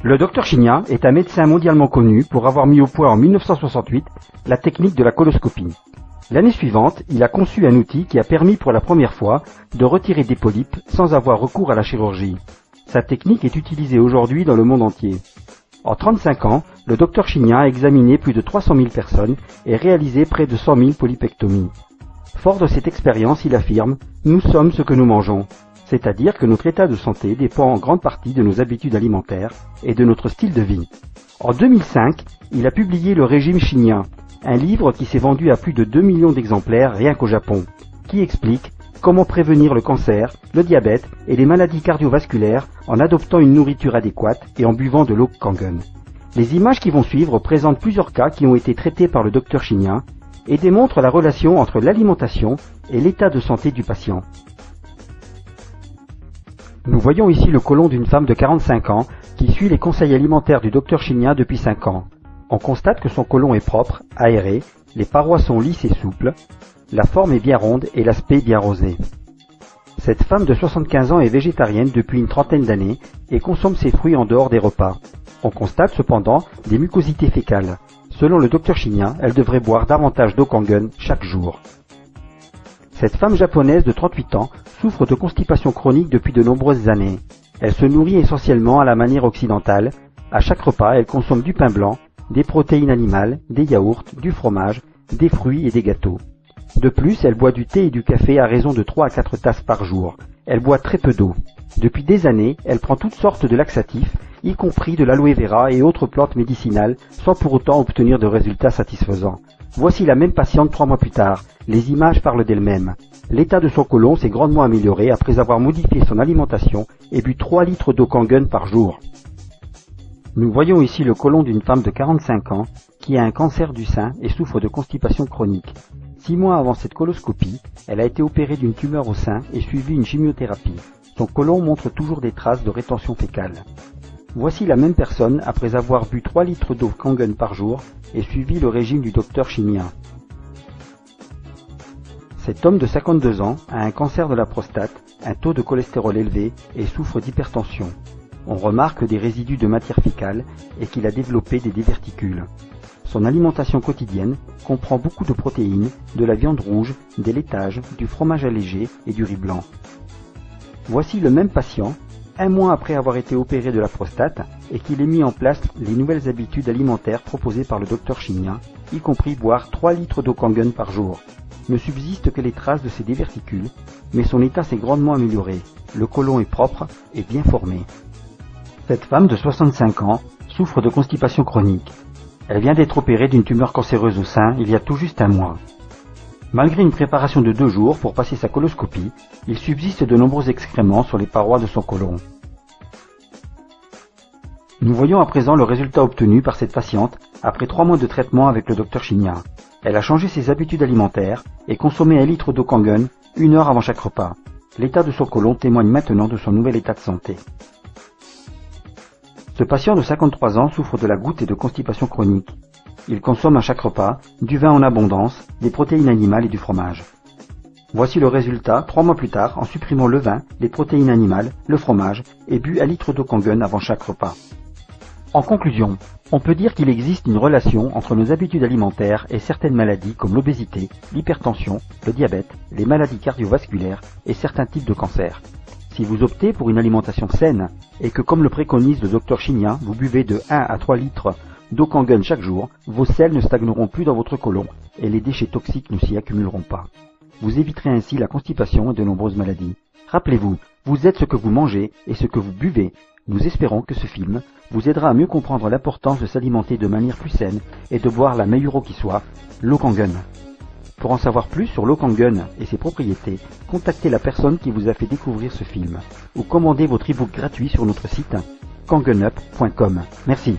Le Dr Chigna est un médecin mondialement connu pour avoir mis au point en 1968 la technique de la coloscopie. L'année suivante, il a conçu un outil qui a permis pour la première fois de retirer des polypes sans avoir recours à la chirurgie. Sa technique est utilisée aujourd'hui dans le monde entier. En 35 ans, le Dr Chigna a examiné plus de 300 000 personnes et réalisé près de 100 000 polypectomies. Fort de cette expérience, il affirme « Nous sommes ce que nous mangeons ». C'est-à-dire que notre état de santé dépend en grande partie de nos habitudes alimentaires et de notre style de vie. En 2005, il a publié Le Régime Chigna, un livre qui s'est vendu à plus de 2 millions d'exemplaires rien qu'au Japon, qui explique comment prévenir le cancer, le diabète et les maladies cardiovasculaires en adoptant une nourriture adéquate et en buvant de l'eau Kangen. Les images qui vont suivre présentent plusieurs cas qui ont été traités par le Dr Chigna et démontrent la relation entre l'alimentation et l'état de santé du patient. Nous voyons ici le côlon d'une femme de 45 ans qui suit les conseils alimentaires du Dr Chigna depuis 5 ans. On constate que son côlon est propre, aéré, les parois sont lisses et souples, la forme est bien ronde et l'aspect bien rosé. Cette femme de 75 ans est végétarienne depuis une trentaine d'années et consomme ses fruits en dehors des repas. On constate cependant des mucosités fécales. Selon le Dr Chigna, elle devrait boire davantage d'eau Kangen chaque jour. Cette femme japonaise de 38 ans souffre de constipation chronique depuis de nombreuses années. Elle se nourrit essentiellement à la manière occidentale. À chaque repas, elle consomme du pain blanc, des protéines animales, des yaourts, du fromage, des fruits et des gâteaux. De plus, elle boit du thé et du café à raison de 3 à 4 tasses par jour. Elle boit très peu d'eau. Depuis des années, elle prend toutes sortes de laxatifs, y compris de l'aloe vera et autres plantes médicinales, sans pour autant obtenir de résultats satisfaisants. Voici la même patiente 3 mois plus tard. Les images parlent d'elles-mêmes. L'état de son côlon s'est grandement amélioré après avoir modifié son alimentation et bu 3 litres d'eau Kangen par jour. Nous voyons ici le côlon d'une femme de 45 ans qui a un cancer du sein et souffre de constipation chronique. 6 mois avant cette coloscopie, elle a été opérée d'une tumeur au sein et suivi une chimiothérapie. Son côlon montre toujours des traces de rétention fécale. Voici la même personne après avoir bu 3 litres d'eau Kangen par jour et suivi le régime du Dr Chigna. Cet homme de 52 ans a un cancer de la prostate, un taux de cholestérol élevé et souffre d'hypertension. On remarque des résidus de matière fécale et qu'il a développé des diverticules. Son alimentation quotidienne comprend beaucoup de protéines, de la viande rouge, des laitages, du fromage allégé et du riz blanc. Voici le même patient, 1 mois après avoir été opéré de la prostate et qu'il ait mis en place les nouvelles habitudes alimentaires proposées par le Dr Chigna, y compris boire 3 litres d'eau Kangen par jour. Ne subsistent que les traces de ces diverticules, mais son état s'est grandement amélioré. Le côlon est propre et bien formé. Cette femme de 65 ans souffre de constipation chronique. Elle vient d'être opérée d'une tumeur cancéreuse au sein il y a tout juste 1 mois. Malgré une préparation de 2 jours pour passer sa coloscopie, il subsiste de nombreux excréments sur les parois de son côlon. Nous voyons à présent le résultat obtenu par cette patiente après 3 mois de traitement avec le Dr Chigna. Elle a changé ses habitudes alimentaires et consommé 1 litre d'eau Kangen 1 heure avant chaque repas. L'état de son côlon témoigne maintenant de son nouvel état de santé. Ce patient de 53 ans souffre de la goutte et de constipation chronique. Il consomme à chaque repas du vin en abondance, des protéines animales et du fromage. Voici le résultat 3 mois plus tard en supprimant le vin, les protéines animales, le fromage et bu 1 litre d'eau Kangen avant chaque repas. En conclusion, on peut dire qu'il existe une relation entre nos habitudes alimentaires et certaines maladies comme l'obésité, l'hypertension, le diabète, les maladies cardiovasculaires et certains types de cancers. Si vous optez pour une alimentation saine et que, comme le préconise le Dr Chigna, vous buvez de 1 à 3 litres d'eau Kangen chaque jour, vos selles ne stagneront plus dans votre côlon et les déchets toxiques ne s'y accumuleront pas. Vous éviterez ainsi la constipation et de nombreuses maladies. Rappelez-vous, vous êtes ce que vous mangez et ce que vous buvez. Nous espérons que ce film vous aidera à mieux comprendre l'importance de s'alimenter de manière plus saine et de boire la meilleure eau qui soit, l'eau Kangen. Pour en savoir plus sur l'eau Kangen et ses propriétés, contactez la personne qui vous a fait découvrir ce film ou commandez votre e-book gratuit sur notre site kangenup.com. Merci.